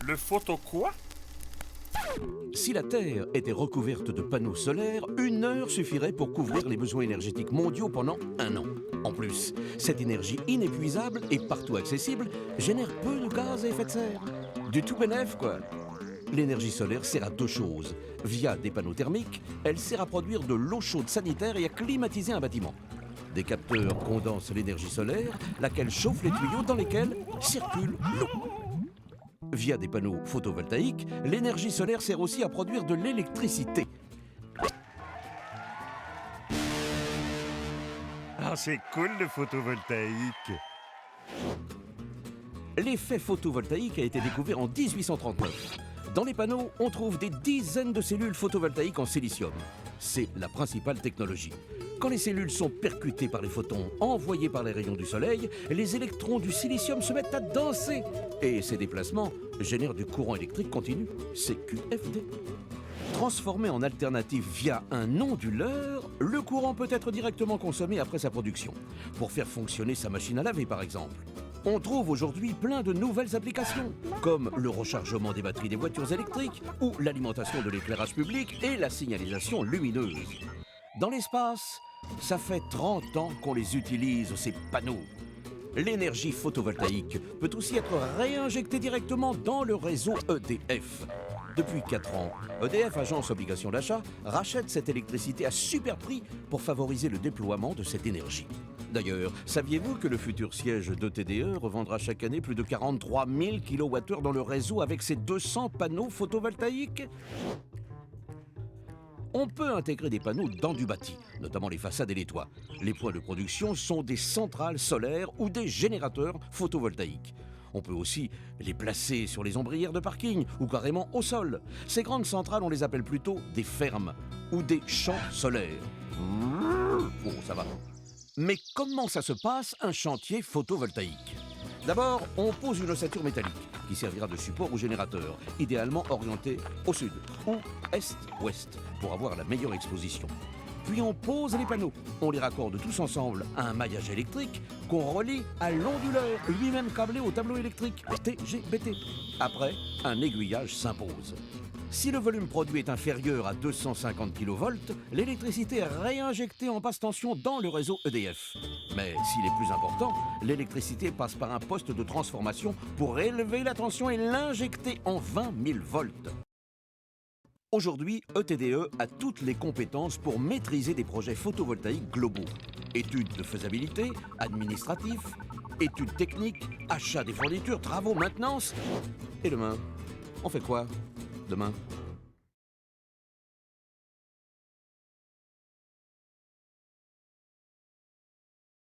Le photo quoi? Si la Terre était recouverte de panneaux solaires, 1 heure suffirait pour couvrir les besoins énergétiques mondiaux pendant 1 an. En plus, cette énergie inépuisable et partout accessible génère peu de gaz à effet de serre. Du tout bénef, quoi. L'énergie solaire sert à 2 choses. Via des panneaux thermiques, elle sert à produire de l'eau chaude sanitaire et à climatiser un bâtiment. Des capteurs condensent l'énergie solaire, laquelle chauffe les tuyaux dans lesquels circule l'eau. Via des panneaux photovoltaïques, l'énergie solaire sert aussi à produire de l'électricité. Ah, c'est cool le photovoltaïque. L'effet photovoltaïque a été découvert en 1839. Dans les panneaux, on trouve des dizaines de cellules photovoltaïques en silicium. C'est la principale technologie. Quand les cellules sont percutées par les photons envoyés par les rayons du soleil, les électrons du silicium se mettent à danser. Et ces déplacements génèrent du courant électrique continu, CQFD. Transformé en alternative via un onduleur, le courant peut être directement consommé après sa production, pour faire fonctionner sa machine à laver par exemple. On trouve aujourd'hui plein de nouvelles applications, comme le rechargement des batteries des voitures électriques ou l'alimentation de l'éclairage public et la signalisation lumineuse. Dans l'espace, ça fait 30 ans qu'on les utilise, ces panneaux. L'énergie photovoltaïque peut aussi être réinjectée directement dans le réseau EDF. Depuis 4 ans, EDF, agence obligation d'achat, rachète cette électricité à super prix pour favoriser le déploiement de cette énergie. D'ailleurs, saviez-vous que le futur siège d'ETDE revendra chaque année plus de 43 000 kWh dans le réseau avec ses 200 panneaux photovoltaïques ? On peut intégrer des panneaux dans du bâti, notamment les façades et les toits. Les points de production sont des centrales solaires ou des générateurs photovoltaïques. On peut aussi les placer sur les ombrières de parking ou carrément au sol. Ces grandes centrales, on les appelle plutôt des fermes ou des champs solaires. Oh, ça va. Mais comment ça se passe, un chantier photovoltaïque ? D'abord, on pose une ossature métallique qui servira de support au générateur, idéalement orienté au sud ou est-ouest pour avoir la meilleure exposition. Puis on pose les panneaux. On les raccorde tous ensemble à un maillage électrique qu'on relie à l'onduleur, lui-même câblé au tableau électrique TGBT. Après, un aiguillage s'impose. Si le volume produit est inférieur à 250 kV, l'électricité est réinjectée en basse tension dans le réseau EDF. Mais s'il est plus important, l'électricité passe par un poste de transformation pour élever la tension et l'injecter en 20 000 volts. Aujourd'hui, ETDE a toutes les compétences pour maîtriser des projets photovoltaïques globaux. Études de faisabilité, administratifs, études techniques, achat des fournitures, travaux, maintenance. Et demain, on fait quoi demain ?